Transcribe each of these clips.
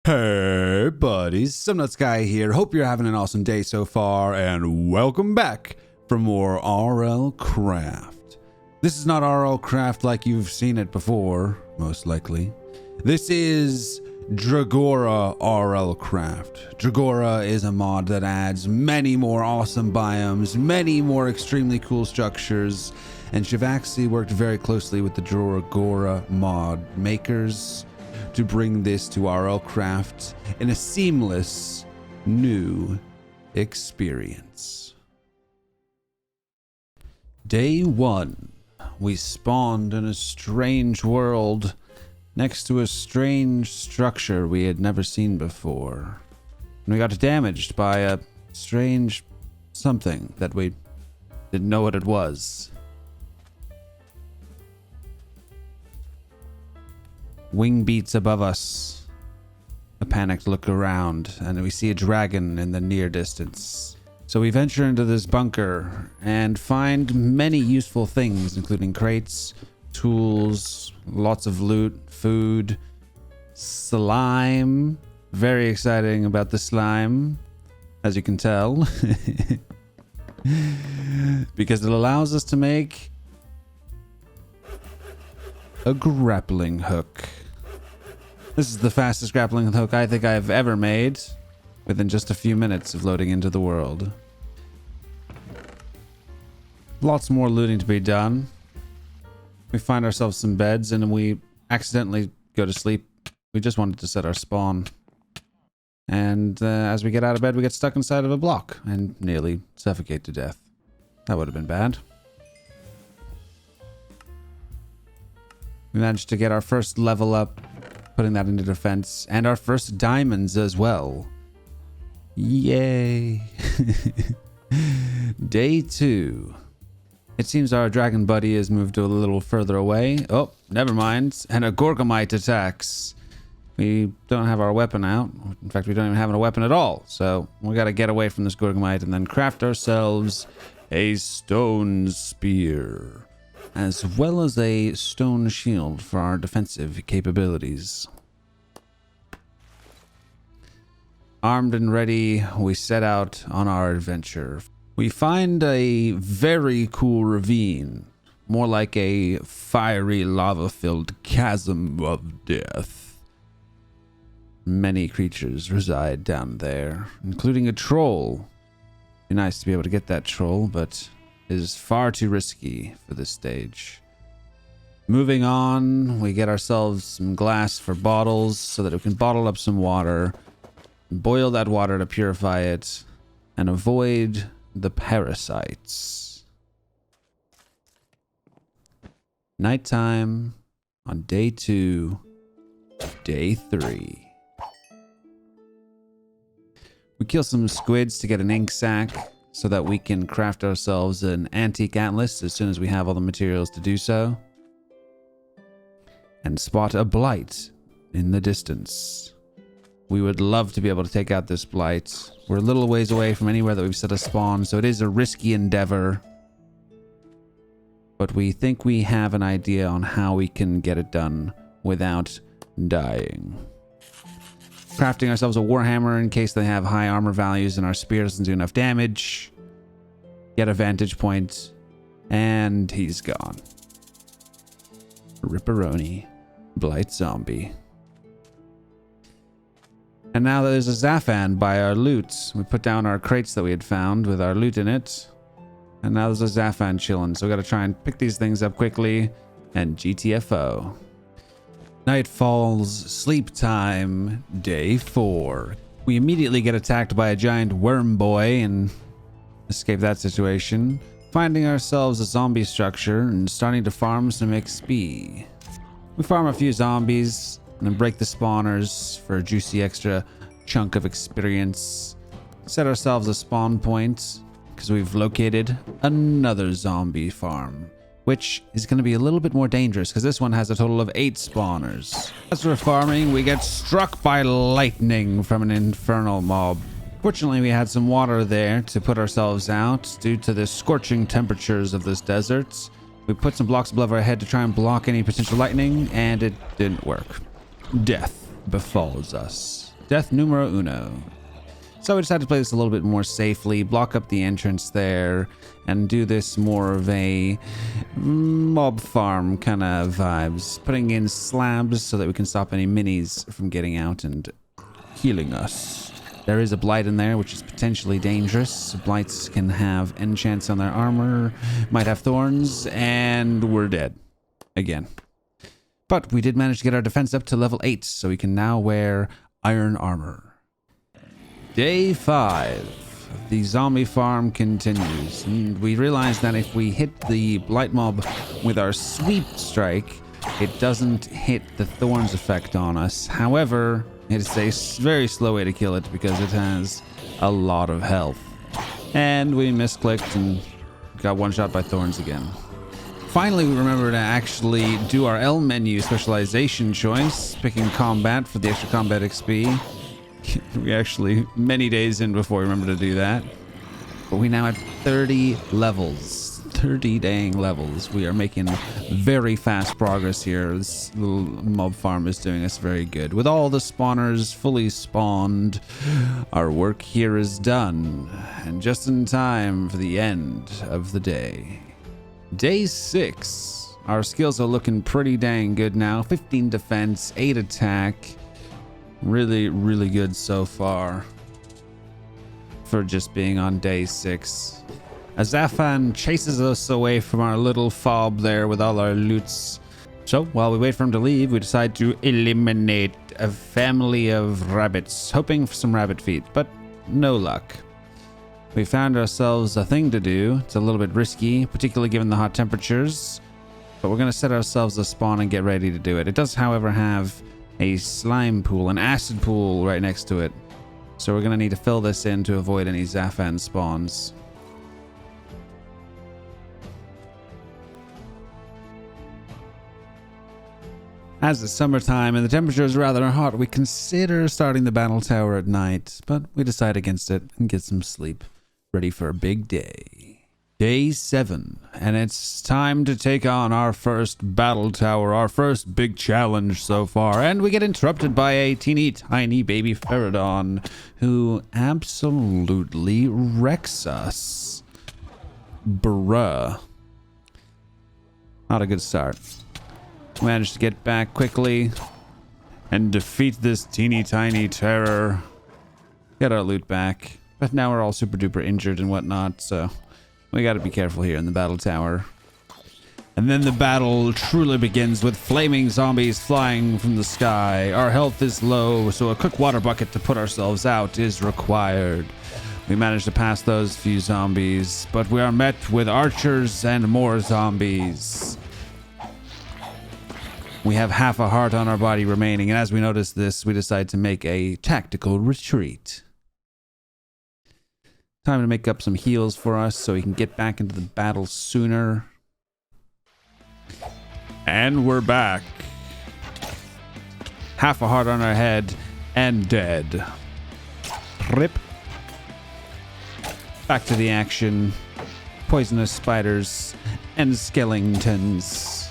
Hey buddies, SomeNutzGuy here. Hope you're having an awesome day so far, and welcome back for more RLCraft. This is not RLCraft like you've seen it before, most likely. This is Dregora RLCraft. Dregora is a mod that adds many more awesome biomes, many more extremely cool structures, and Shivaxi worked very closely with the Dregora mod makers to bring this to RLCraft in a seamless new experience. Day 1. We spawned in a strange world next to a strange structure we had never seen before. And we got damaged by a strange something that we didn't know what it was. Wing beats above us. A panicked look around, and we see a dragon in the near distance. So we venture into this bunker and find many useful things, including crates, tools, lots of loot, food, slime. Very exciting about the slime, as you can tell. Because it allows us to make a grappling hook. This is the fastest grappling hook I think I've ever made within just a few minutes of loading into the world. Lots more looting to be done. We find ourselves some beds and we accidentally go to sleep. We just wanted to set our spawn. And as we get out of bed, we get stuck inside of a block and nearly suffocate to death. That would have been bad. We managed to get our first level up, putting that into defense, and our first diamonds as well. Yay! Day 2. It seems our dragon buddy has moved a little further away. Oh, never mind. And a Gorgomite attacks. We don't have our weapon out. In fact, we don't even have a weapon at all. So we got to get away from this Gorgomite and then craft ourselves a stone spear, as well as a stone shield for our defensive capabilities. Armed and ready, we set out on our adventure. We find a very cool ravine, more like a fiery lava-filled chasm of death. Many creatures reside down there, including a troll. Be nice to be able to get that troll, but is far too risky for this stage. Moving on, we get ourselves some glass for bottles so that we can bottle up some water, boil that water to purify it, and avoid the parasites. Nighttime on day 2, day 3. We kill some squids to get an ink sac, so that we can craft ourselves an antique atlas as soon as we have all the materials to do so. And spot a blight in the distance. We would love to be able to take out this blight. We're a little ways away from anywhere that we've set a spawn, so it is a risky endeavor. But we think we have an idea on how we can get it done without dying. Crafting ourselves a warhammer in case they have high armor values and our spear doesn't do enough damage. Get a vantage point, and he's gone. Ripperoni, blight zombie. And now there's a Zafan by our loot. We put down our crates that we had found with our loot in it, and now there's a Zafan chilling. So we got to try and pick these things up quickly and GTFO. Night falls, sleep time, day 4. We immediately get attacked by a giant worm boy and escape that situation, finding ourselves a zombie structure and starting to farm some XP. We farm a few zombies and then break the spawners for a juicy extra chunk of experience. Set ourselves a spawn point because we've located another zombie farm, which is going to be a little bit more dangerous because this one has a total of 8 spawners. As we're farming, we get struck by lightning from an infernal mob. Fortunately, we had some water there to put ourselves out due to the scorching temperatures of this desert. We put some blocks above our head to try and block any potential lightning, and it didn't work. Death befalls us. Death numero uno. So we decided to play this a little bit more safely, block up the entrance there, and do this more of a mob farm kind of vibes. Putting in slabs so that we can stop any minis from getting out and healing us. There is a blight in there, which is potentially dangerous. Blights can have enchants on their armor, might have thorns, and we're dead. Again. But we did manage to get our defense up to level 8, so we can now wear iron armor. Day 5. The zombie farm continues, and we realize that if we hit the blight mob with our sweep strike, it doesn't hit the thorns effect on us. However, it's a very slow way to kill it because it has a lot of health. And we misclicked and got one shot by thorns again. Finally, we remember to actually do our L menu specialization choice, picking combat for the extra combat XP. We actually, many days in before we remember to do that. But we now have 30 levels. 30 dang levels. We are making very fast progress here. This little mob farm is doing us very good. With all the spawners fully spawned, our work here is done. And just in time for the end of the day. Day 6. Our skills are looking pretty dang good now. 15 defense, 8 attack. Really, really good so far for just being on day 6. Azafan chases us away from our little fob there with all our loots. So while we wait for him to leave, we decide to eliminate a family of rabbits, hoping for some rabbit feet, but no luck. We found ourselves a thing to do. It's a little bit risky, particularly given the hot temperatures, but we're going to set ourselves a spawn and get ready to do it. It does, however, have a slime pool, an acid pool right next to it. So we're going to need to fill this in to avoid any Zafan spawns. As it's summertime and the temperature is rather hot, we consider starting the battle tower at night, but we decide against it and get some sleep, ready for a big day. Day 7, and it's time to take on our first battle tower, our first big challenge so far, and we get interrupted by a teeny tiny baby Feridon who absolutely wrecks us. Bruh. Not a good start. Managed to get back quickly and defeat this teeny tiny terror. Get our loot back, but now we're all super duper injured and whatnot, so we gotta be careful here in the battle tower. And then the battle truly begins with flaming zombies flying from the sky. Our health is low, so a quick water bucket to put ourselves out is required. We managed to pass those few zombies, but we are met with archers and more zombies. We have half a heart on our body remaining, and as we notice this, we decide to make a tactical retreat. Time to make up some heals for us so we can get back into the battle sooner. And we're back. Half a heart on our head and dead. Rip. Back to the action. Poisonous spiders and skeletons.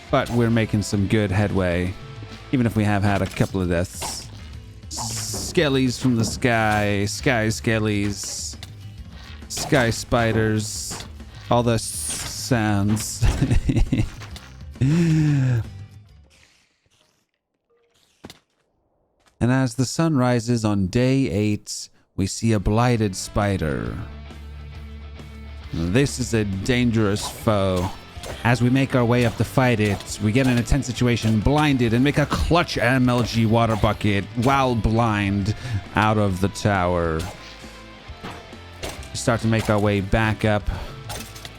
But we're making some good headway, even if we have had a couple of deaths. Skellies from the sky, sky skellies, sky spiders, all the sounds. And as the sun rises on day 8, we see a blighted spider. This is a dangerous foe. As we make our way up to fight it, we get in a tense situation, blinded, and make a clutch MLG water bucket while blind out of the tower. We start to make our way back up,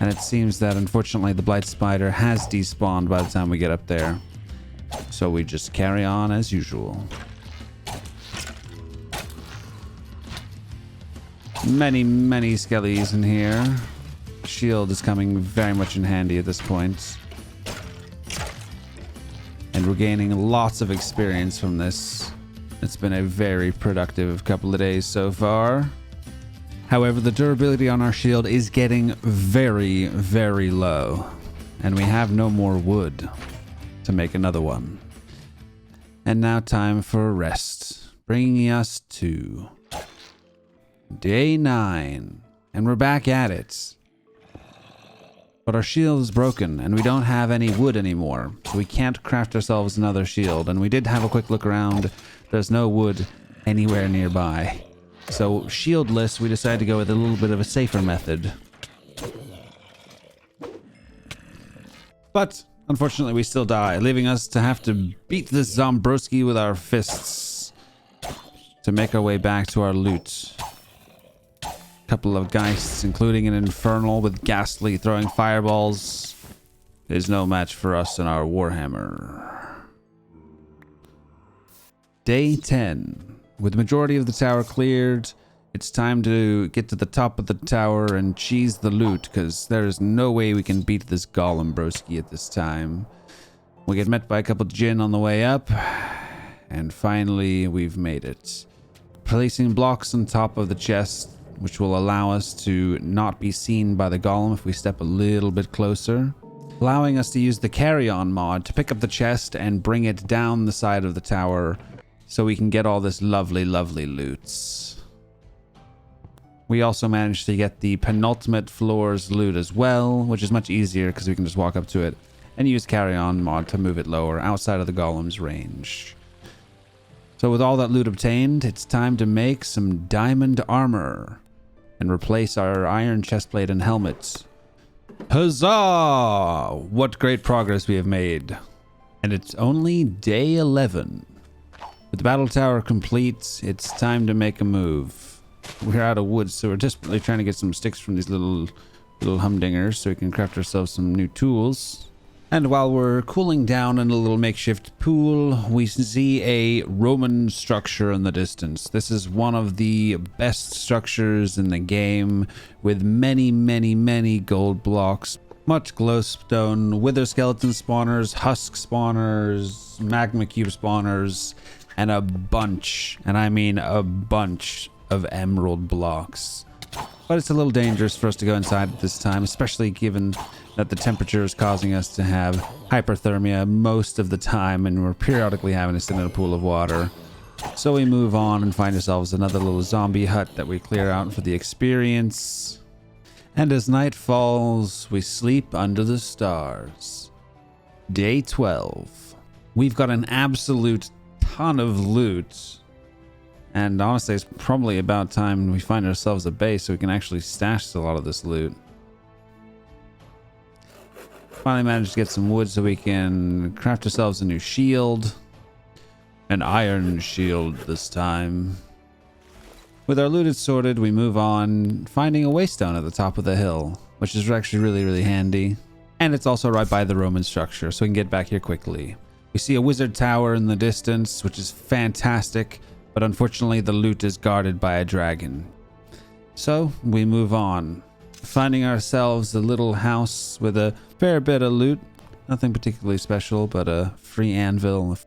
and it seems that unfortunately the blight spider has despawned by the time we get up there. So we just carry on as usual. Many skellies in here. Shield is coming very much in handy at this point. And we're gaining lots of experience from this. It's been a very productive couple of days so far. However, the durability on our shield is getting very low. And we have no more wood to make another one. And now time for a rest, bringing us to day 9. And we're back at it. But our shield is broken, and we don't have any wood anymore. So we can't craft ourselves another shield. And we did have a quick look around. There's no wood anywhere nearby. So shieldless, we decided to go with a little bit of a safer method. But unfortunately, we still die, leaving us to have to beat this Zombroski with our fists to make our way back to our loot. A couple of geists, including an infernal with ghastly throwing fireballs, is no match for us and our Warhammer. Day 10. With the majority of the tower cleared, it's time to get to the top of the tower and cheese the loot, because there is no way we can beat this golem broski at this time. We get met by a couple of djinn on the way up, and finally we've made it. Placing blocks on top of the chest, which will allow us to not be seen by the golem if we step a little bit closer. Allowing us to use the carry-on mod to pick up the chest and bring it down the side of the tower so we can get all this lovely, lovely loots. We also managed to get the penultimate floor's loot as well, which is much easier because we can just walk up to it and use carry-on mod to move it lower outside of the golem's range. So with all that loot obtained, it's time to make some diamond armor and replace our iron chestplate and helmet. Huzzah! What great progress we have made. And it's only day 11. With the battle tower complete, it's time to make a move. We're out of wood, so we're desperately trying to get some sticks from these little humdingers so we can craft ourselves some new tools. And while we're cooling down in a little makeshift pool, we see a Roman structure in the distance. This is one of the best structures in the game, with many, many, many gold blocks, much glowstone, wither skeleton spawners, husk spawners, magma cube spawners, and a bunch, and I mean a bunch, of emerald blocks. But it's a little dangerous for us to go inside at this time, especially given that the temperature is causing us to have hyperthermia most of the time, and we're periodically having to sit in a pool of water. So we move on and find ourselves another little zombie hut that we clear out for the experience. And as night falls, we sleep under the stars. Day 12. We've got an absolute ton of loot. And honestly, it's probably about time we find ourselves a base so we can actually stash a lot of this loot. Finally managed to get some wood so we can craft ourselves a new shield. An iron shield this time. With our loot sorted, we move on, finding a waystone at the top of the hill, which is actually really, really handy. And it's also right by the Roman structure, so we can get back here quickly. We see a wizard tower in the distance, which is fantastic. But unfortunately, the loot is guarded by a dragon. So we move on, finding ourselves a little house with a fair bit of loot. Nothing particularly special, but a free anvil.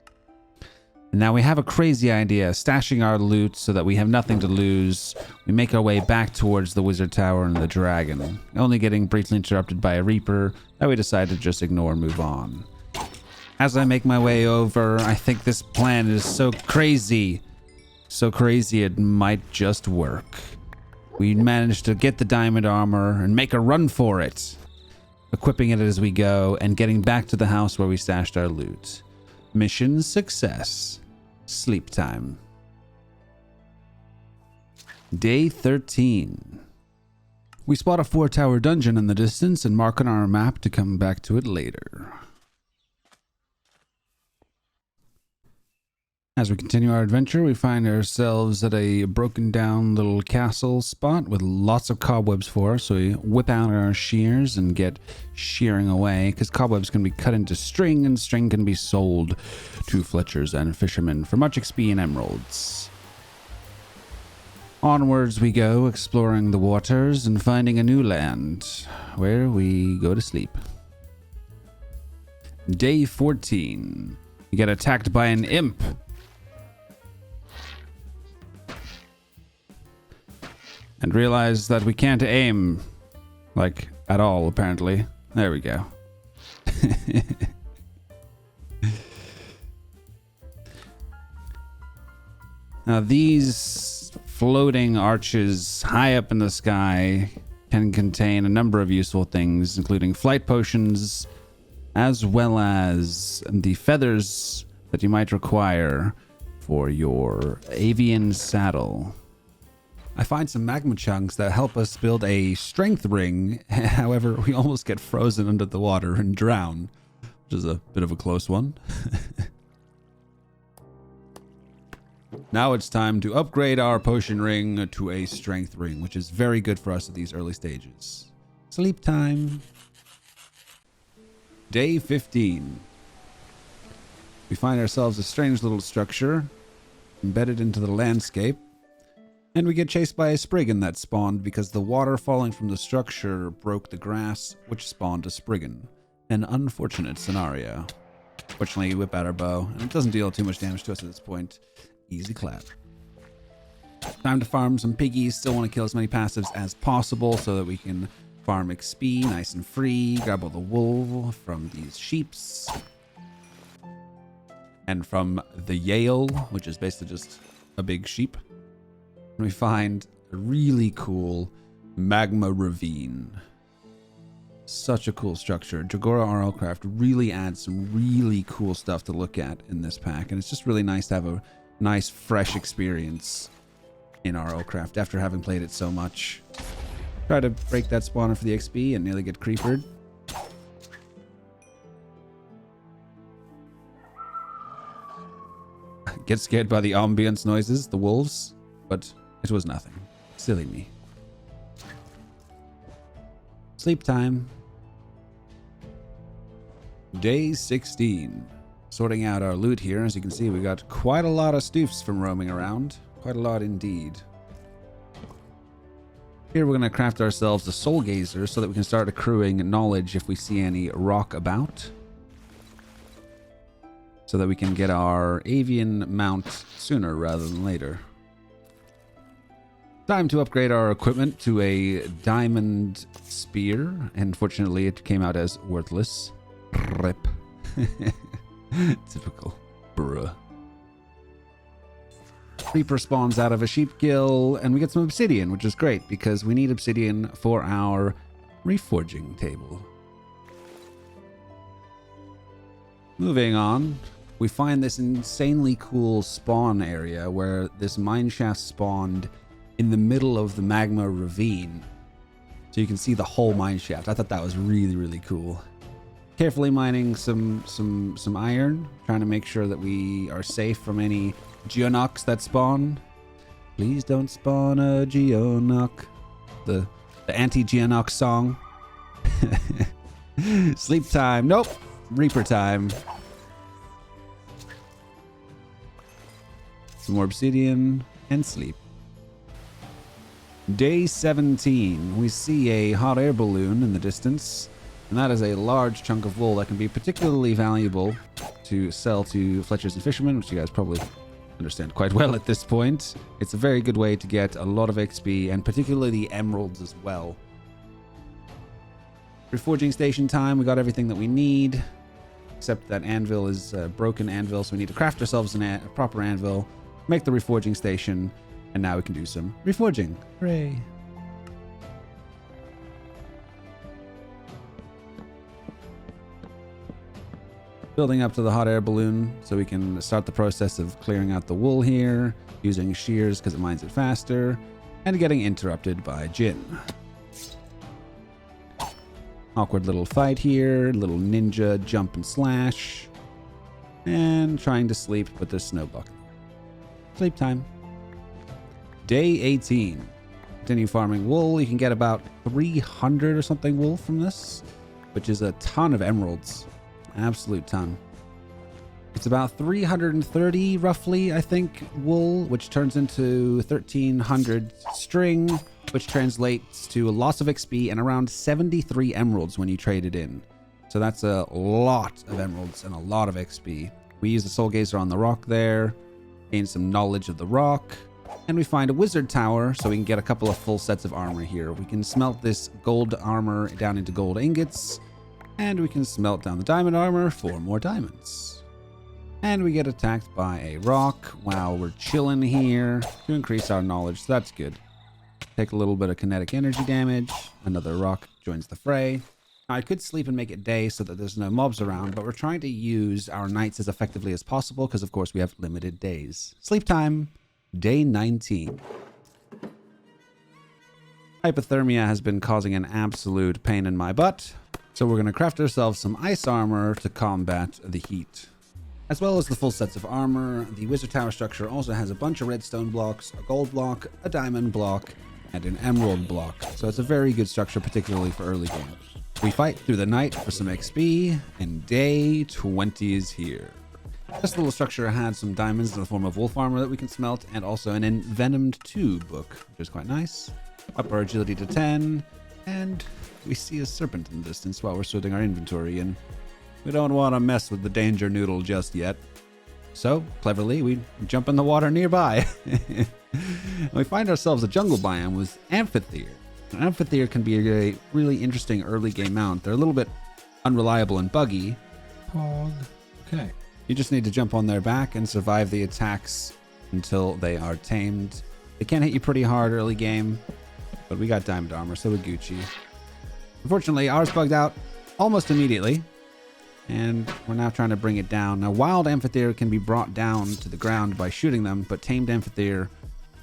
And now we have a crazy idea, stashing our loot so that we have nothing to lose. We make our way back towards the wizard tower and the dragon, only getting briefly interrupted by a reaper that we decide to just ignore and move on. As I make my way over, I think this plan is so crazy. So crazy it might just work. We managed to get the diamond armor and make a run for it, equipping it as we go and getting back to the house where we stashed our loot. Mission success. Sleep time. Day 13. We spot a 4-tower dungeon in the distance and mark on our map to come back to it later. As we continue our adventure, we find ourselves at a broken down little castle spot with lots of cobwebs for us, so we whip out our shears and get shearing away, because cobwebs can be cut into string, and string can be sold to fletchers and fishermen for much XP and emeralds. Onwards we go, exploring the waters and finding a new land, where we go to sleep. Day 14. We get attacked by an imp. And realize that we can't aim, like, at all, apparently. There we go. Now these floating arches high up in the sky can contain a number of useful things, including flight potions, as well as the feathers that you might require for your avian saddle. I find some magma chunks that help us build a strength ring. However, we almost get frozen under the water and drown, which is a bit of a close one. Now it's time to upgrade our potion ring to a strength ring, which is very good for us at these early stages. Sleep time. Day 15. We find ourselves a strange little structure embedded into the landscape, and we get chased by a spriggan that spawned because the water falling from the structure broke the grass, which spawned a spriggan. An unfortunate scenario. Fortunately, we whip out our bow, and it doesn't deal too much damage to us at this point. Easy clap. Time to farm some piggies. Still want to kill as many passives as possible so that we can farm XP nice and free. Grab all the wool from these sheeps. And from the Yale, which is basically just a big sheep. And we find a really cool magma ravine. Such a cool structure. Dregora RLCraft really adds some really cool stuff to look at in this pack. And it's just really nice to have a nice fresh experience in RLCraft after having played it so much. Try to break that spawner for the XP and nearly get creepered. Get scared by the ambience noises, the wolves, but it was nothing. Silly me. Sleep time. Day 16. Sorting out our loot here. As you can see, we got quite a lot of stoofs from roaming around. Quite a lot indeed. Here we're going to craft ourselves a soul gazer so that we can start accruing knowledge if we see any rock about. So that we can get our avian mount sooner rather than later. Time to upgrade our equipment to a diamond spear. Unfortunately, it came out as worthless. Rip. Typical. Bruh. Creeper spawns out of a sheep gill, and we get some obsidian, which is great because we need obsidian for our reforging table. Moving on, we find this insanely cool spawn area where this mineshaft spawned in the middle of the magma ravine. So you can see the whole mineshaft. I thought that was really, really cool. Carefully mining some iron, trying to make sure that we are safe from any geonocs that spawn. Please don't spawn a geonoc. The anti-geonoc song. Sleep time. Nope. Reaper time. Some more obsidian and sleep. Day 17. We see a hot air balloon in the distance. And that is a large chunk of wool that can be particularly valuable to sell to fletchers and fishermen, which you guys probably understand quite well at this point. It's a very good way to get a lot of XP, and particularly emeralds as well. Reforging station time, we got everything that we need, except that anvil is a broken anvil, so we need to craft ourselves a proper anvil, make the reforging station, and now we can do some reforging. Hooray! Building up to the hot air balloon so we can start the process of clearing out the wool here, using shears because it mines it faster, and getting interrupted by Jin. Awkward little fight here, little ninja jump and slash, and trying to sleep, but there's snow bucket. Sleep time. Day 18. Continue farming wool. You can get about 300 or something wool from this, which is a ton of emeralds. Absolute ton. It's about 330 roughly, I think, wool, which turns into 1300 string, which translates to lots of XP and around 73 emeralds when you trade it in. So that's a lot of emeralds and a lot of XP. We use the soul gazer on the rock there, gain some knowledge of the rock, and we find a wizard tower so we can get a couple of full sets of armor here. We can smelt this gold armor down into gold ingots, and we can smelt down the diamond armor for more diamonds. And we get attacked by a rock while we're chilling here to increase our knowledge. So that's good. Take a little bit of kinetic energy damage. Another rock joins the fray. Now, I could sleep and make it day so that there's no mobs around, but we're trying to use our nights as effectively as possible because, of course, we have limited days. Sleep time, day 19. Hypothermia has been causing an absolute pain in my butt, so we're going to craft ourselves some ice armor to combat the heat. As well as the full sets of armor, the wizard tower structure also has a bunch of redstone blocks, a gold block, a diamond block, and an emerald block. So it's a very good structure, particularly for early game. We fight through the night for some XP, and day 20 is here. This little structure had some diamonds in the form of wolf armor that we can smelt, and also an envenomed tube book, which is quite nice. Up our agility to 10, and we see a serpent in the distance while we're sorting our inventory, and we don't want to mess with the danger noodle just yet. So, cleverly, we jump in the water nearby. We find ourselves a jungle biome with amphitheater. An amphitheater can be a really interesting early game mount. They're a little bit unreliable and buggy. Pog. Okay. You just need to jump on their back and survive the attacks until they are tamed. They can hit you pretty hard early game, but we got diamond armor, so we Gucci. Unfortunately, ours bugged out almost immediately, and we're now trying to bring it down. Now, wild amphitheater can be brought down to the ground by shooting them, but tamed amphitheater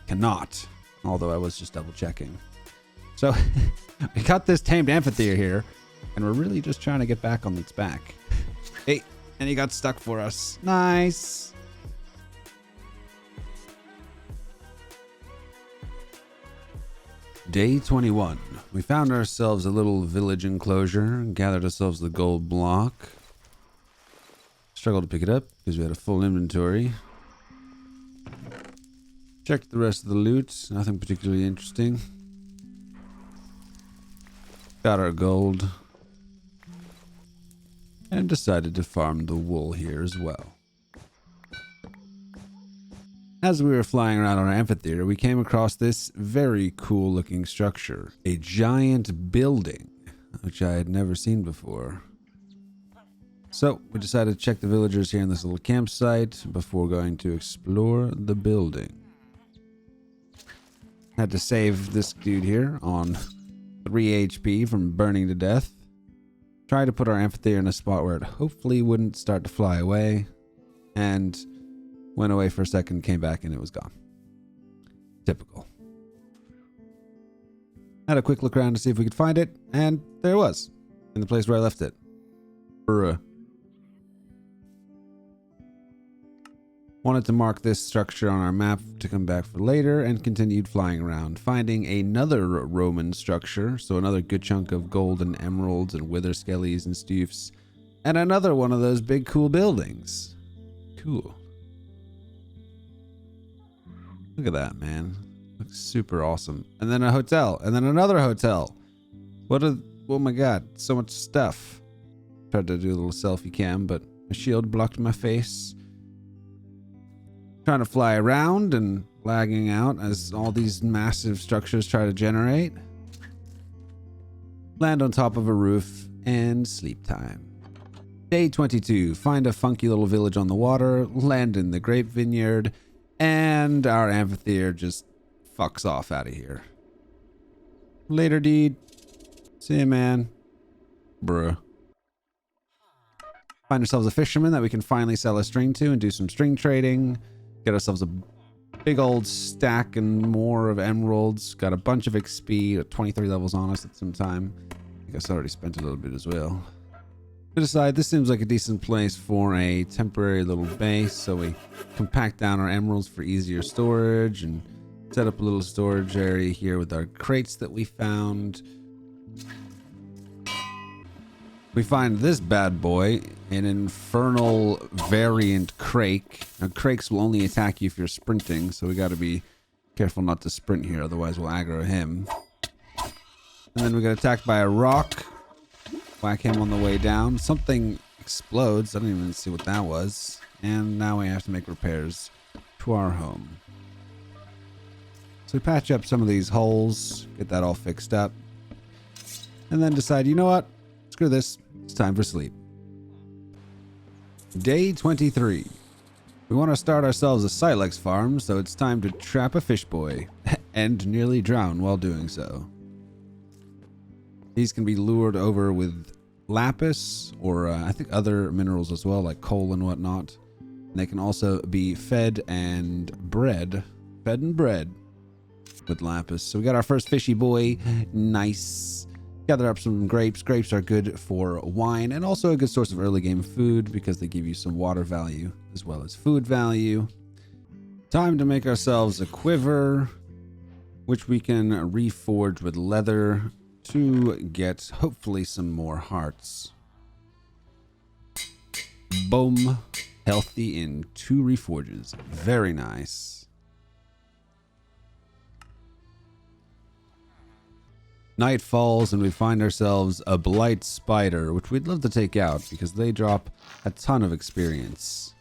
cannot, although I was just double checking. So we got this tamed amphitheater here, and we're really just trying to get back on its back. Hey, and he got stuck for us. Nice. Day 21. We found ourselves a little village enclosure, gathered ourselves the gold block. Struggled to pick it up because we had a full inventory. Checked the rest of the loot. Nothing particularly interesting. Got our gold. And decided to farm the wool here as well. As we were flying around on our amphitheater, we came across this very cool looking structure. A giant building, which I had never seen before. So we decided to check the villagers here in this little campsite before going to explore the building. Had to save this dude here on 3 HP from burning to death. Tried to put our amphitheater in a spot where it hopefully wouldn't start to fly away. And went away for a second, came back, and it was gone. Typical. Had a quick look around to see if we could find it, and there it was, in the place where I left it. Bruh. Wanted to mark this structure on our map to come back for later, and continued flying around, finding another Roman structure, so another good chunk of gold and emeralds and wither skellies and stoofs, and another one of those big cool buildings. Cool. Look at that, man. Looks super awesome. And then a hotel. And then another hotel. Oh my god. So much stuff. Tried to do a little selfie cam, but my shield blocked my face. Trying to fly around and lagging out as all these massive structures try to generate. Land on top of a roof and sleep time. Day 22. Find a funky little village on the water. Land in the grape vineyard. And our amphitheater just fucks off out of here. Later, dude. See ya, man. Bruh. Find ourselves a fisherman that we can finally sell a string to and do some string trading. Get ourselves a big old stack and more of emeralds. Got a bunch of XP, 23 levels on us at some time. I guess I already spent a little bit as well. We decide this seems like a decent place for a temporary little base, so we compact down our emeralds for easier storage and set up a little storage area here with our crates that we found. We find this bad boy, an infernal variant crake. Now, crakes will only attack you if you're sprinting, so we got to be careful not to sprint here, otherwise we'll aggro him. And then we got attacked by a rock. Whack him on the way down. Something explodes. I don't even see what that was. And now we have to make repairs to our home. So we patch up some of these holes, get that all fixed up, and then decide, you know what? Screw this. It's time for sleep. Day 23. We want to start ourselves a Silex farm, so it's time to trap a fish boy and nearly drown while doing so. These can be lured over with lapis or I think other minerals as well, like coal and whatnot. And they can also be fed and bred with lapis. So we got our first fishy boy. Nice. Gather up some grapes. Grapes are good for wine and also a good source of early game food because they give you some water value as well as food value. Time to make ourselves a quiver, which we can reforge with leather to get hopefully some more hearts. Boom. Healthy in 2 reforges. Very nice. Night falls and we find ourselves a blight spider, which we'd love to take out because they drop a ton of experience.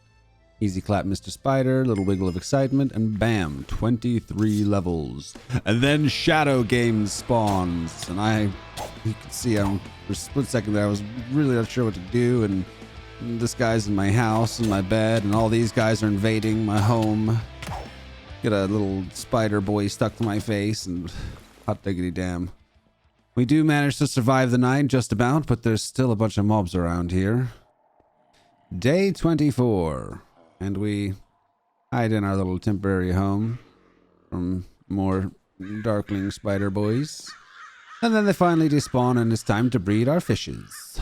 Easy clap, Mr. Spider, little wiggle of excitement, and bam, 23 levels. And then Shadow Game spawns. And you can see for a split second there, I was really not sure what to do. And this guy's in my house, in my bed, and all these guys are invading my home. Get a little spider boy stuck to my face, and hot diggity damn. We do manage to survive the night, just about, but there's still a bunch of mobs around here. Day 24. And we hide in our little temporary home from more darkling spider boys. And then they finally despawn and it's time to breed our fishes.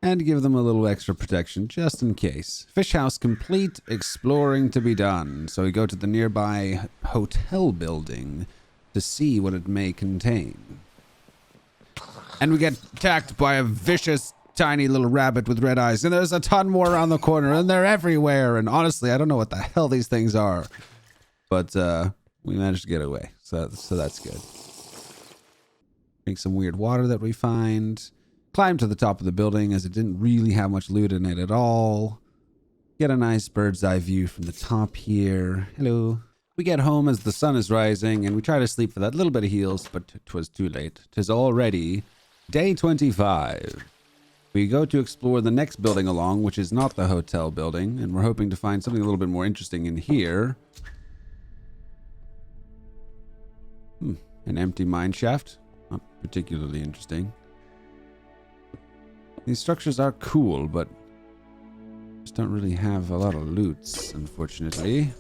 And give them a little extra protection just in case. Fish house complete, exploring to be done. So we go to the nearby hotel building to see what it may contain. And we get attacked by a vicious tiny little rabbit with red eyes, and there's a ton more around the corner, and they're everywhere. And honestly, I don't know what the hell these things are, but we managed to get away, so that's good. Drink some weird water that we find. Climb to the top of the building as it didn't really have much loot in it at all. Get a nice bird's eye view from the top here. Hello. We get home as the sun is rising, and we try to sleep for that little bit of heals, but 'twas too late. 'Tis already day 25. We go to explore the next building along, which is not the hotel building, and we're hoping to find something a little bit more interesting in here. An empty mine shaft. Not particularly interesting. These structures are cool, but just don't really have a lot of loots, unfortunately.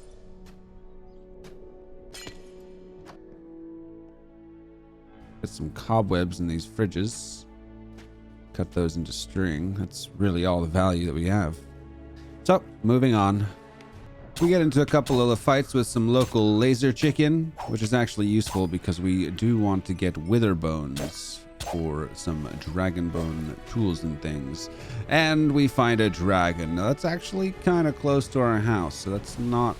Get some cobwebs in these fridges. Cut those into string. That's really all the value that we have. So, moving on. We get into a couple of fights with some local laser chicken, which is actually useful because we do want to get wither bones for some dragon bone tools and things. And we find a dragon. Now, that's actually kind of close to our house, so that's not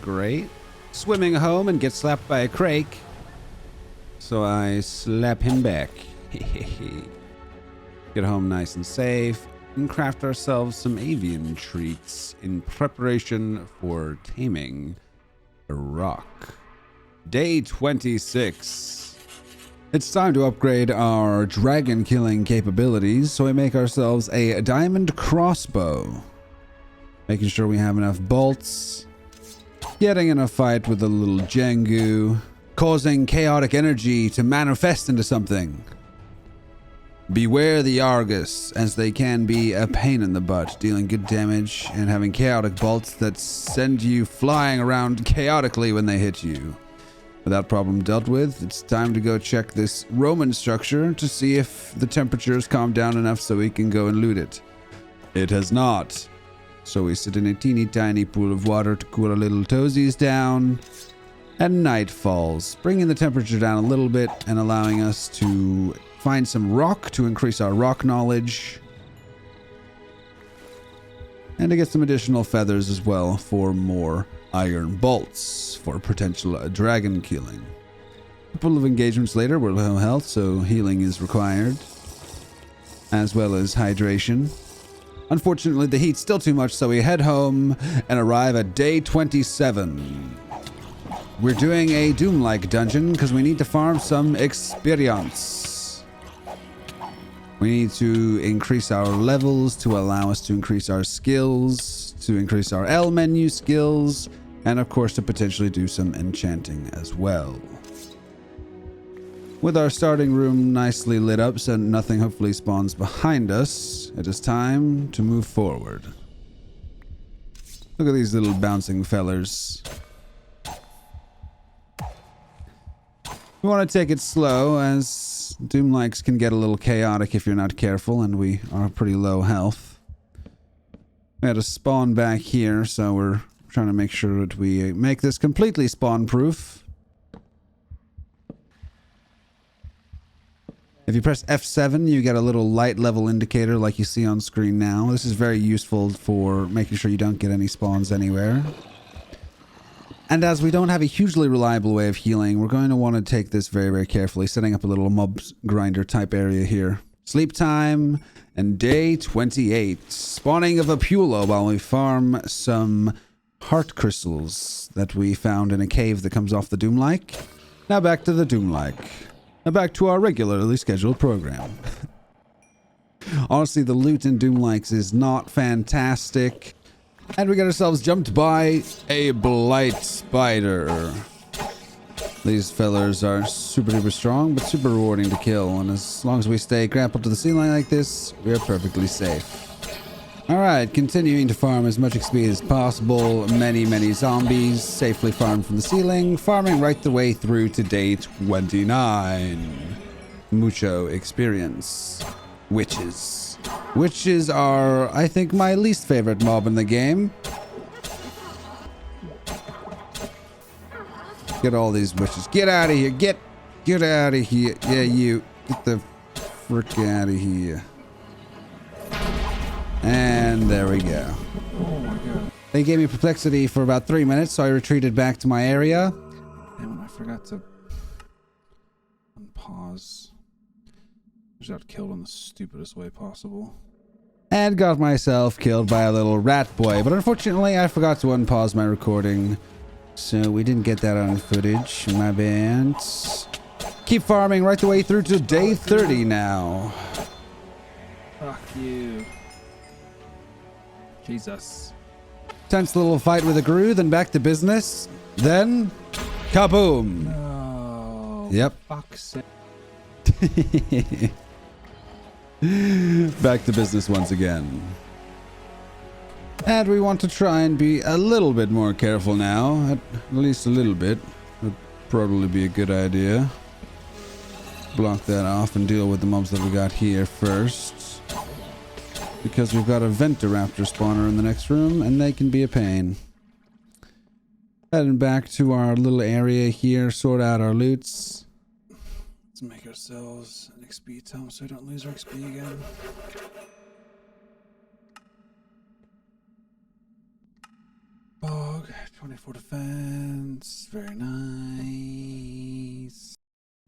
great. Swimming home and get slapped by a crake. So I slap him back. Get home nice and safe, and craft ourselves some avian treats in preparation for taming a rock. Day 26. It's time to upgrade our dragon killing capabilities, so we make ourselves a diamond crossbow. Making sure we have enough bolts. Getting in a fight with a little Jengu. Causing chaotic energy to manifest into something. Beware the Argus, as they can be a pain in the butt, dealing good damage and having chaotic bolts that send you flying around chaotically when they hit you. With that problem dealt with, it's time to go check this Roman structure to see if the temperature's calmed down enough so we can go and loot it. It has not. So we sit in a teeny tiny pool of water to cool our little toesies down. And night falls, bringing the temperature down a little bit and allowing us to find some rock to increase our rock knowledge. And to get some additional feathers as well for more iron bolts for potential dragon killing. A couple of engagements later, we're low health, so healing is required. As well as hydration. Unfortunately, the heat's still too much, so we head home and arrive at day 27. We're doing a Doom-like dungeon because we need to farm some experience. We need to increase our levels to allow us to increase our skills to increase our L menu skills, and of course to potentially do some enchanting as well. With our starting room nicely lit up so nothing hopefully spawns behind us, it is time to move forward. Look at these little bouncing fellers. We want to take it slow, as Doom likes can get a little chaotic if you're not careful, and we are pretty low health. We had to spawn back here, so we're trying to make sure that we make this completely spawn-proof. If you press F7, you get a little light level indicator like you see on screen now. This is very useful for making sure you don't get any spawns anywhere. And as we don't have a hugely reliable way of healing, we're going to want to take this very, very carefully, setting up a little mob grinder type area here. Sleep time and day 28. Spawning of a Pulo while we farm some heart crystals that we found in a cave that comes off the Doomlike. Now back to the Doomlike. Now back to our regularly scheduled program. Honestly, the loot in Doomlikes is not fantastic. And we got ourselves jumped by a blight spider. These fellers are super duper strong, but super rewarding to kill. And as long as we stay grappled to the ceiling like this, we are perfectly safe. Alright, continuing to farm as much XP as possible. Many zombies safely farmed from the ceiling. Farming right the way through to day 29. Mucho experience. Witches. Witches are, I think, my least favorite mob in the game. Get all these witches. Get out of here. Get out of here. Yeah, you. Get the frick out of here. And there we go. Oh my god. They gave me perplexity for about 3 minutes, so I retreated back to my area. Damn it, I forgot to unpause. Just got killed in the stupidest way possible. And got myself killed by a little rat boy. But unfortunately, I forgot to unpause my recording. So we didn't get that on footage. My bad. Keep farming right the way through to day 30 now. Fuck you. Jesus. Tense little fight with a Gru, then back to business. Then, kaboom. No. Yep. Fuck's sake. Back to business once again. And we want to try and be a little bit more careful now. At least a little bit. Would probably be a good idea. Block that off and deal with the mobs that we got here first. Because we've got a Venturaptor spawner in the next room, and they can be a pain. Heading back to our little area here, sort out our loots. Let's make ourselves an XP tome so we don't lose our XP again. Bog, 24 defense, very nice.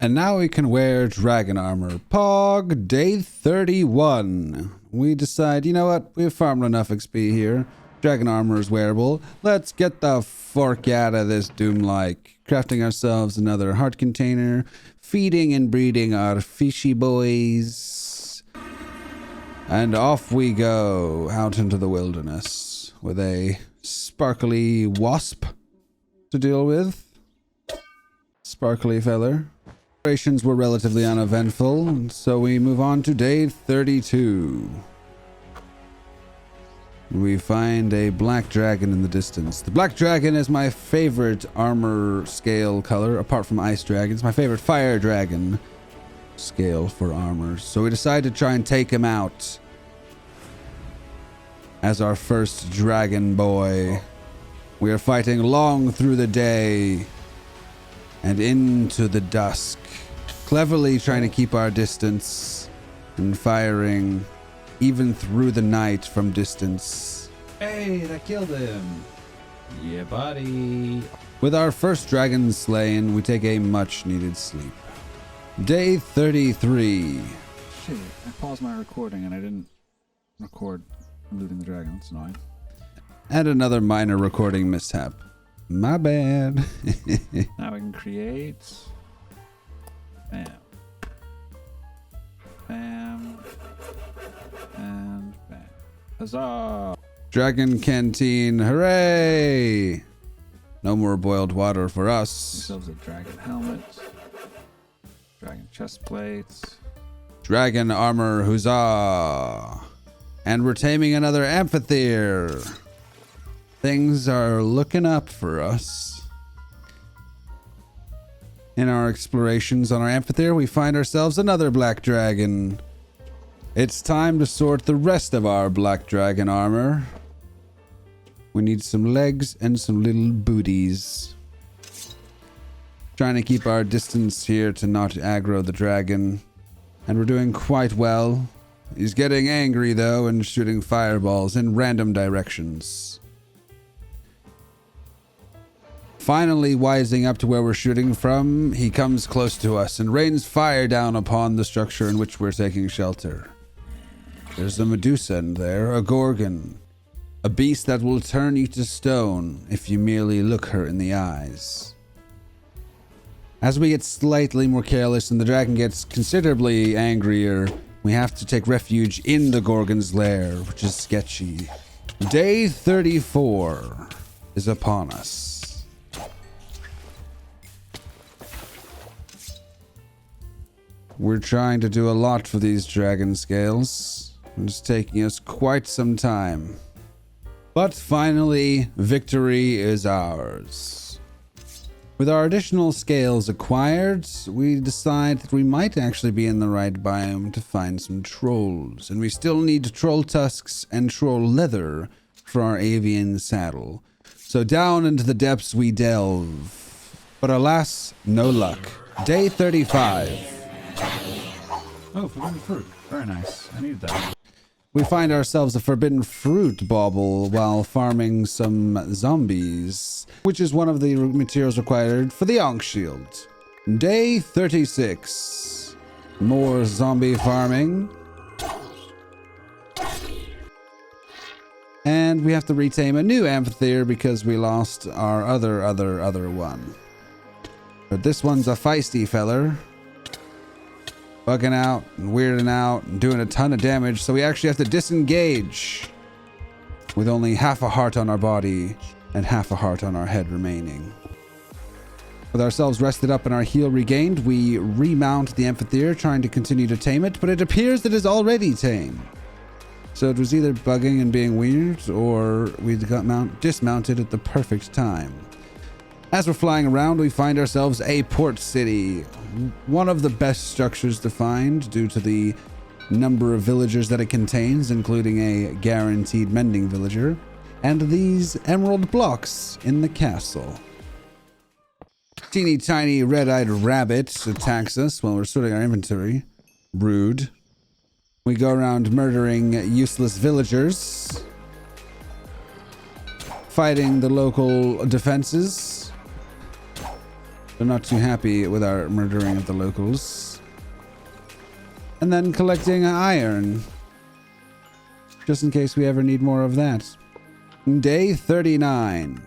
And now we can wear dragon armor. Pog, day 31. We decide, you know what? We've farmed enough XP here. Dragon armor is wearable. Let's get the fork out of this Doom-like. Crafting ourselves another heart container. Feeding and breeding our fishy boys. And off we go out into the wilderness with a sparkly wasp to deal with. Sparkly feller. Operations were relatively uneventful, so we move on to day 32. We find a black dragon in the distance. The black dragon is my favorite armor scale color, apart from ice dragons. My favorite fire dragon scale for armor. So we decide to try and take him out as our first dragon boy. We are fighting long through the day and into the dusk, cleverly trying to keep our distance and firing even through the night from distance. Hey, that killed him. Yeah, buddy. With our first dragon slain, we take a much needed sleep. Day 33. Shit, I paused my recording and I didn't record looting the dragon. That's annoying. And another minor recording mishap. My bad. Now we can create. Bam. Bam. And bam. Huzzah! Dragon canteen, hooray! No more boiled water for us. Ourselves a dragon helmet. Dragon chest plates. Dragon armor, huzzah! And we're taming another amphitheater. Things are looking up for us. In our explorations on our amphitheater, we find ourselves another black dragon. It's time to sort the rest of our black dragon armor. We need some legs and some little booties. Trying to keep our distance here to not aggro the dragon. And we're doing quite well. He's getting angry though and shooting fireballs in random directions. Finally wising up to where we're shooting from, he comes close to us and rains fire down upon the structure in which we're taking shelter. There's a Medusa in there, a Gorgon. A beast that will turn you to stone if you merely look her in the eyes. As we get slightly more careless and the dragon gets considerably angrier, we have to take refuge in the Gorgon's lair, which is sketchy. Day 34 is upon us. We're trying to do a lot for these dragon scales. It's taking us quite some time. But finally, victory is ours. With our additional scales acquired, we decide that we might actually be in the right biome to find some trolls. And we still need troll tusks and troll leather for our avian saddle. So down into the depths we delve. But alas, no luck. Day 35. Oh, forbidden fruit. Very nice. I need that. We find ourselves a forbidden fruit bauble while farming some zombies, which is one of the materials required for the Ankh shield. Day 36. More zombie farming. And we have to retame a new amphitheater because we lost our other one. But this one's a feisty feller. Bugging out and weirding out and doing a ton of damage, so we actually have to disengage with only half a heart on our body and half a heart on our head remaining. With ourselves rested up and our heal regained, we remount the amphitheater, trying to continue to tame it, but it appears it is already tame. So it was either bugging and being weird, or we got dismounted at the perfect time. As we're flying around, we find ourselves a port city. One of the best structures to find due to the number of villagers that it contains, including a guaranteed mending villager, and these emerald blocks in the castle. Teeny tiny red-eyed rabbit attacks us while we're sorting our inventory. Rude. We go around murdering useless villagers, fighting the local defenses. They're not too happy with our murdering of the locals. And then collecting iron, just in case we ever need more of that. Day 39.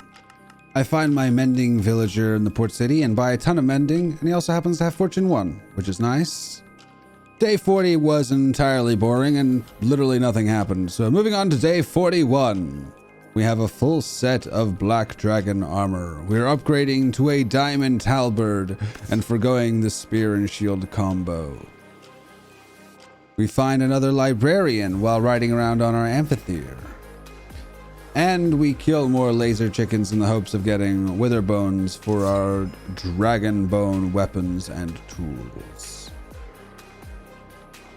I find my mending villager in the port city and buy a ton of mending, and he also happens to have Fortune 1, which is nice. Day 40 was entirely boring and literally nothing happened. So moving on to day 41. We have a full set of black dragon armor. We're upgrading to a diamond halberd and forgoing the spear and shield combo. We find another librarian while riding around on our amphitheater. And we kill more laser chickens in the hopes of getting wither bones for our dragon bone weapons and tools.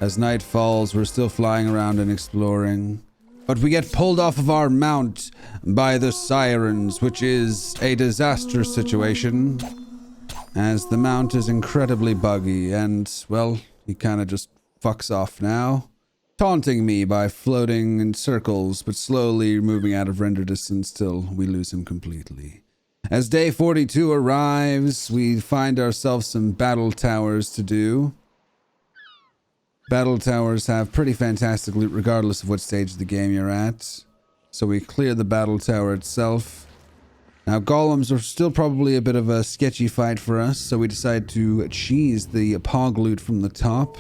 As night falls, we're still flying around and exploring. But we get pulled off of our mount by the sirens, which is a disastrous situation, as the mount is incredibly buggy and, well, he kind of just fucks off now, taunting me by floating in circles but slowly moving out of render distance till we lose him completely. As day 42 arrives, we find ourselves some battle towers to do. Battle towers have pretty fantastic loot regardless of what stage of the game you're at. So we clear the battle tower itself. Now golems are still probably a bit of a sketchy fight for us, so we decide to cheese the pog loot from the top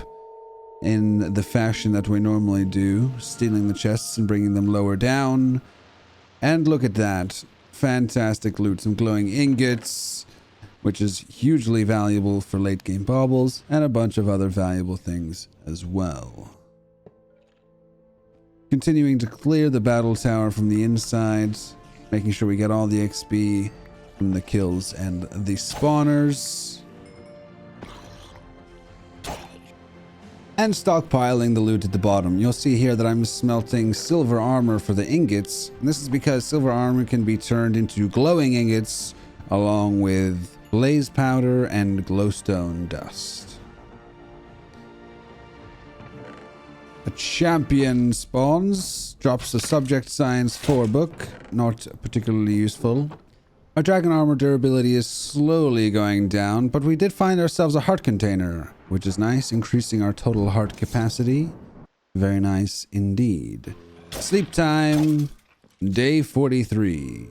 in the fashion that we normally do, stealing the chests and bringing them lower down, And look at that. Fantastic loot. Some glowing ingots, which is hugely valuable for late game baubles, and a bunch of other valuable things as well. Continuing to clear the battle tower from the inside, making sure we get all the XP from the kills and the spawners. And stockpiling the loot at the bottom. You'll see here that I'm smelting silver armor for the ingots. And this is because silver armor can be turned into glowing ingots along with blaze powder and glowstone dust. A champion spawns, drops a subject science 4 book, not particularly useful. Our dragon armor durability is slowly going down, but we did find ourselves a heart container, which is nice, increasing our total heart capacity. Very nice indeed. Sleep time, day 43.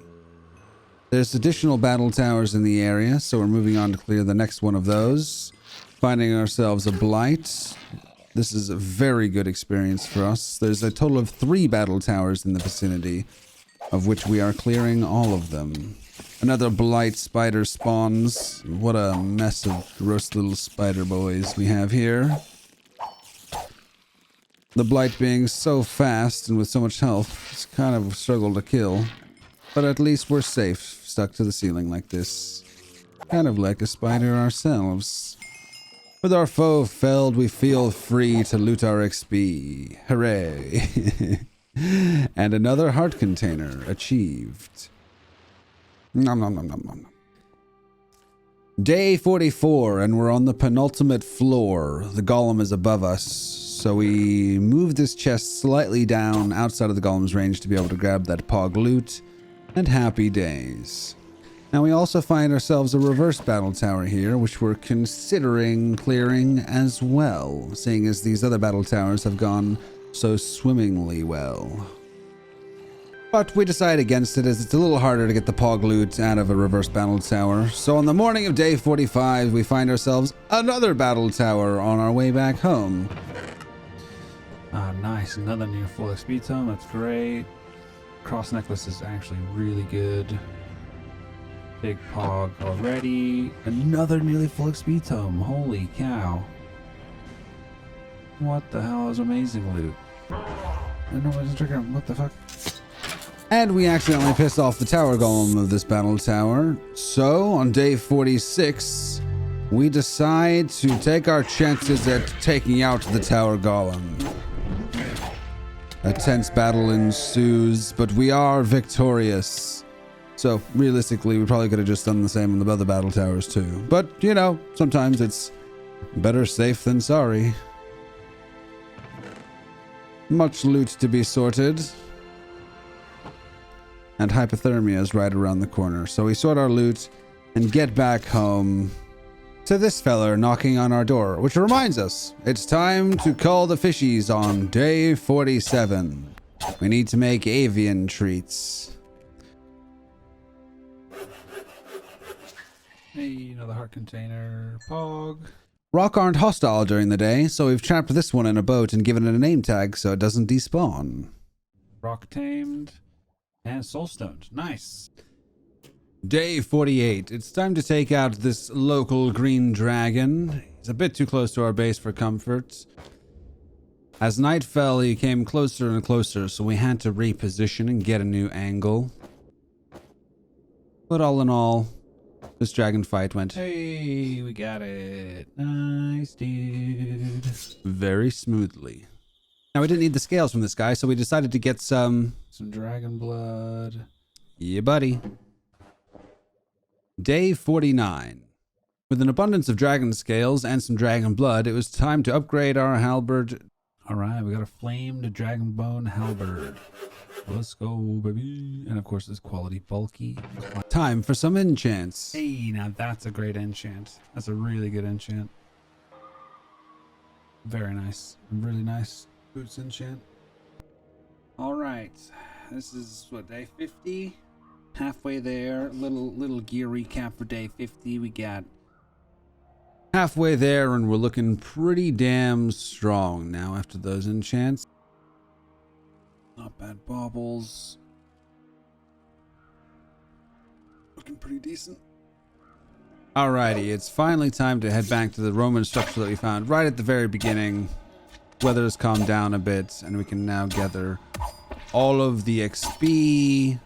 There's additional battle towers in the area, so we're moving on to clear the next one of those. Finding ourselves a blight. This is a very good experience for us. There's a total of 3 battle towers in the vicinity, of which we are clearing all of them. Another blight spider spawns. What a mess of gross little spider boys we have here. The blight being so fast and with so much health, it's kind of a struggle to kill. But at least we're safe, stuck to the ceiling like this. Kind of like a spider ourselves. With our foe felled, we feel free to loot our XP. Hooray. And another heart container achieved. Nom nom nom nom nom. Day 44, and we're on the penultimate floor. The golem is above us, so we move this chest slightly down outside of the golem's range to be able to grab that pog loot, and happy days. Now we also find ourselves a reverse battle tower here, which we're considering clearing as well, seeing as these other battle towers have gone so swimmingly well. But we decide against it as it's a little harder to get the pog loot out of a reverse battle tower. So on the morning of day 45, we find ourselves another battle tower on our way back home. Ah, nice. Another near full XP tome. That's great. Cross necklace is actually really good. Big pog already. Another nearly full XP tome. Holy cow. What the hell is amazing loot? I know what to trigger. What the fuck? And we accidentally pissed off the tower golem of this battle tower. So, on day 46, we decide to take our chances at taking out the tower golem. A tense battle ensues, but we are victorious. So, realistically, we probably could have just done the same on the other battle towers too. But, you know, sometimes it's better safe than sorry. Much loot to be sorted. And hypothermia is right around the corner. So we sort our loot and get back home to this feller knocking on our door, which reminds us, it's time to call the fishies on day 47. We need to make avian treats. Hey, another heart container. Pog. Rock aren't hostile during the day, so we've trapped this one in a boat and given it a name tag so it doesn't despawn. Rock tamed. And soulstones. Nice. Day 48. It's time to take out this local green dragon. He's a bit too close to our base for comfort. As night fell, he came closer and closer, so we had to reposition and get a new angle. But all in all, this dragon fight went, Hey, we got it. Nice, dude. very smoothly. Now, we didn't need the scales from this guy, so we decided to get some dragon blood. Yeah, buddy. Day 49. With an abundance of dragon scales and some dragon blood, it was time to upgrade our halberd. Alright, we got a flamed dragon bone halberd. Let's go, baby. And of course, it's quality bulky. Time for some enchants. Hey, now that's a great enchant. That's a really good enchant. Very nice. Really nice boots enchant. Alright. This is what, day 50? Halfway there. Little gear recap for day 50. We got Halfway there, and we're looking pretty damn strong now after those enchants. not bad baubles. looking pretty decent. Alrighty, it's finally time to head back to the Roman structure that we found right at the very beginning. Weather has calmed down a bit, and we can now gather all of the XP,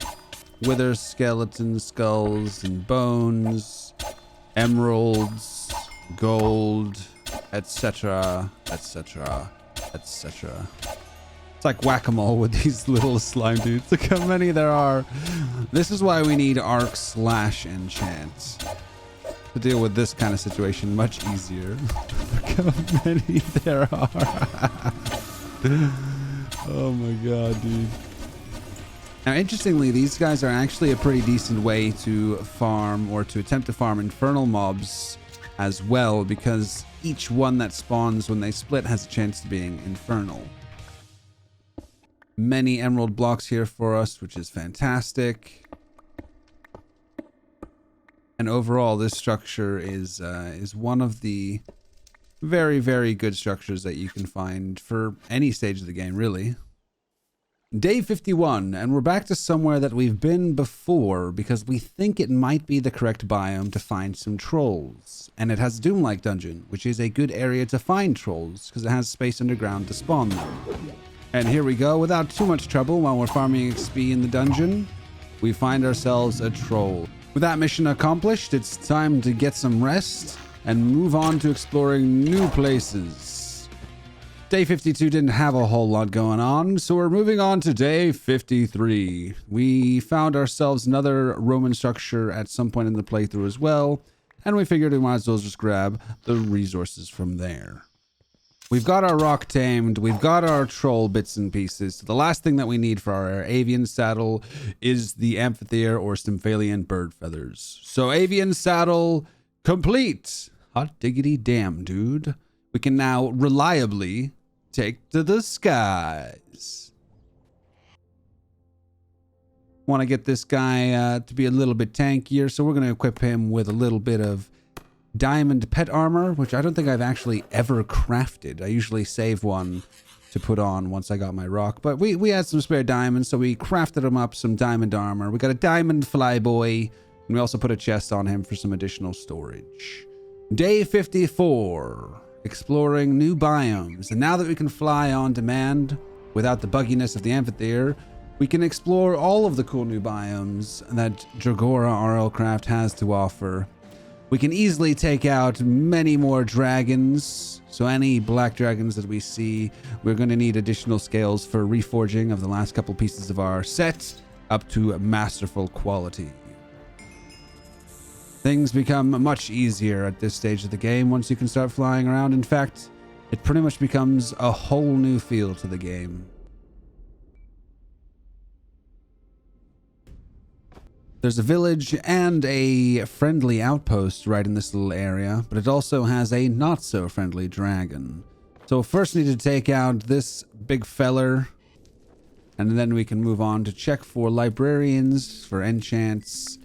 wither skeleton skulls and bones, emeralds, gold, etc., etc., etc. It's like whack-a-mole with these little slime dudes. Look how many there are. This is why we need arc/enchant. To deal with this kind of situation much easier. Look how many there are. Oh my god, dude. Now, interestingly, these guys are actually a pretty decent way to farm, or to attempt to farm, infernal mobs as well, because each one that spawns when they split has a chance of being infernal. Many emerald blocks here for us, which is fantastic. And overall, this structure is one of the very, very good structures that you can find for any stage of the game, really. Day 51, and we're back to somewhere that we've been before because we think it might be the correct biome to find some trolls. And it has a Doom-like dungeon, which is a good area to find trolls because it has space underground to spawn them. And here we go, without too much trouble while we're farming XP in the dungeon, we find ourselves a troll. With that mission accomplished, it's time to get some rest and move on to exploring new places. Day 52 didn't have a whole lot going on, so we're moving on to day 53. We found ourselves another Roman structure at some point in the playthrough as well, and we figured we might as well just grab the resources from there. We've got our rock tamed, we've got our troll bits and pieces. So the last thing that we need for our avian saddle is the amphitheater or Stymphalian bird feathers. So avian saddle complete. Hot diggity damn, dude. We can now reliably take to the skies. Want to get this guy to be a little bit tankier, so we're going to equip him with a little bit of diamond pet armor, which I don't think I've actually ever crafted. I usually save one to put on once I got my rock, but we had some spare diamonds, so we crafted him up some diamond armor. We got a diamond flyboy, and we also put a chest on him for some additional storage. Day 54, exploring new biomes, and now that we can fly on demand without the bugginess of the amphitheater, we can explore all of the cool new biomes that Dregora RLCraft has to offer. We can easily take out many more dragons. So any black dragons that we see, we're going to need additional scales for reforging of the last couple pieces of our set up to masterful quality. Things become much easier at this stage of the game once you can start flying around. In fact, it pretty much becomes a whole new feel to the game. There's a village and a friendly outpost right in this little area, but it also has a not so friendly dragon. So first we need to take out this big feller, and then we can move on to check for librarians, for enchants.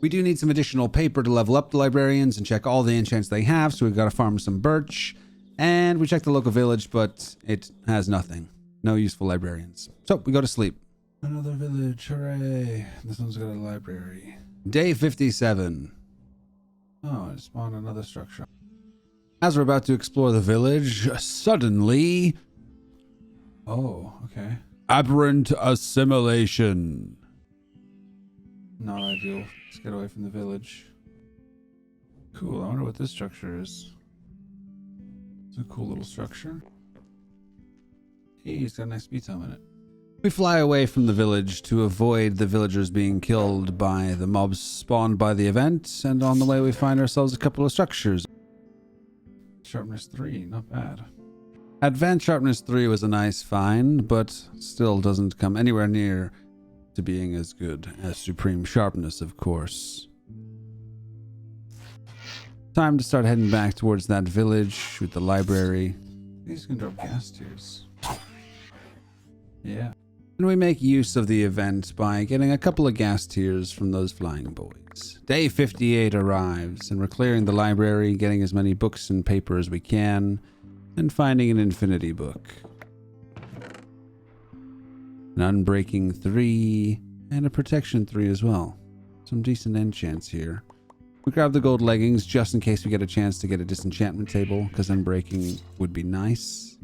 We do need some additional paper to level up the librarians and check all the enchants they have, so we've got to farm some birch. And we check the local village, but it has nothing. No useful librarians. So we go to sleep. Another village, hooray. This one's got a library. Day 57. Oh, I spawned another structure. As we're about to explore the village, suddenly... Oh, okay. Aberrant assimilation. Not ideal. Let's get away from the village. Cool, I wonder what this structure is. It's a cool little structure. Hey, it's got a nice speed time in it. We fly away from the village to avoid the villagers being killed by the mobs spawned by the event, and on the way we find ourselves a couple of structures. Sharpness 3, not bad. Advanced Sharpness 3 was a nice find, but still doesn't come anywhere near to being as good as Supreme Sharpness, of course. Time to start heading back towards that village with the library. These can drop gas tiers. Yeah. And we make use of the event by getting a couple of gas tiers from those flying boys. Day 58 arrives, and we're clearing the library, getting as many books and paper as we can, and finding an infinity book. An unbreaking 3, and a protection 3 as well. some decent enchants here. We grab the gold leggings just in case we get a chance to get a disenchantment table, because unbreaking would be nice.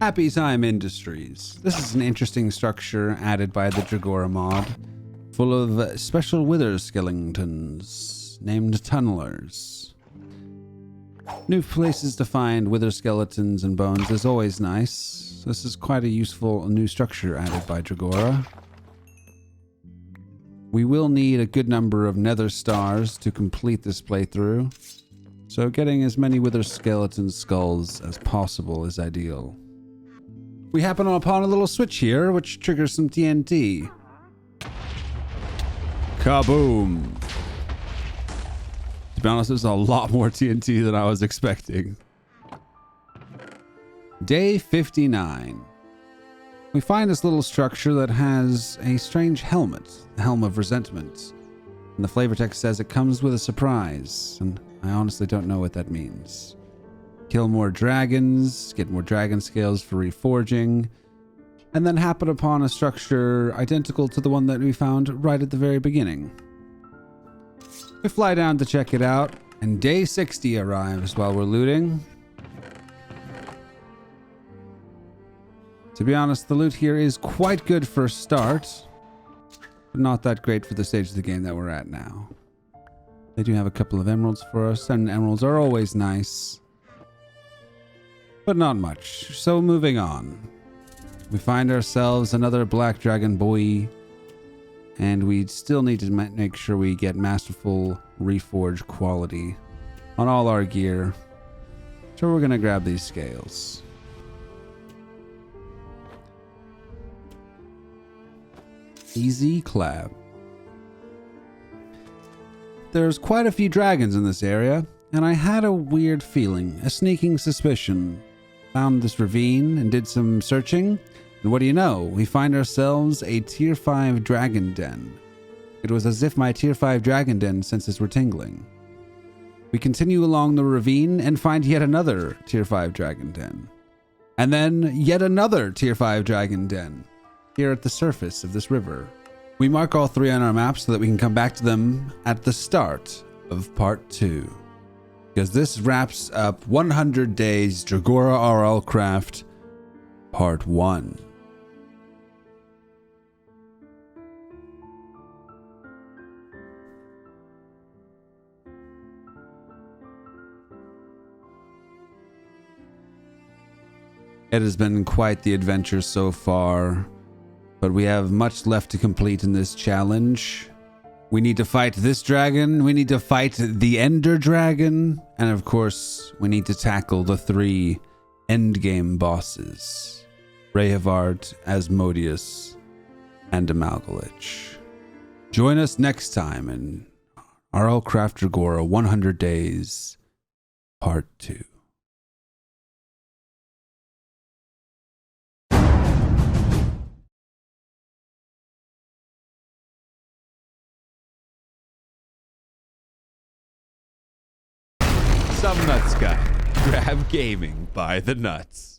Happy Time Industries. This is an interesting structure added by the Dregora mod, full of special wither skeletons named tunnelers. New places to find wither skeletons and bones is always nice. This is quite a useful new structure added by Dregora. We will need a good number of nether stars to complete this playthrough, so getting as many wither skeleton skulls as possible is ideal. We happen upon a little switch here, which triggers some TNT. Kaboom! To be honest, there's a lot more TNT than I was expecting. Day 59. We find this little structure that has a strange helmet, the Helm of Resentment. And the flavor text says it comes with a surprise, and I honestly don't know what that means. Kill more dragons, get more dragon scales for reforging, and then happen upon a structure identical to the one that we found right at the very beginning. We fly down to check it out, and day 60 arrives while we're looting. To be honest, the loot here is quite good for a start, but not that great for the stage of the game that we're at now. They do have a couple of emeralds for us, and emeralds are always nice, but not much. So moving on. We find ourselves another black dragon boy, and we still need to make sure we get masterful reforge quality on all our gear. So we're going to grab these scales. Easy clap. There's quite a few dragons in this area, and I had a weird feeling, a sneaking suspicion. Found this ravine and did some searching, and what do you know? We find ourselves a tier 5 dragon den. It was as if my tier 5 dragon den senses were tingling. We continue along the ravine and find yet another tier 5 dragon den. And then yet another tier 5 dragon den. Here at the surface of this river. We mark all three on our map so that we can come back to them at the start of part 2. Because this wraps up 100 days Dregora RLCraft part 1. It has been quite the adventure so far. But we have much left to complete in this challenge. We need to fight this dragon, we need to fight the Ender Dragon, and of course, we need to tackle the 3 endgame bosses. Rehavart, Asmodeus, and Amalgalich. Join us next time in RLCraft Dregora 100 Days, Part 2. SomeNutzGuy. Grab gaming by the nuts.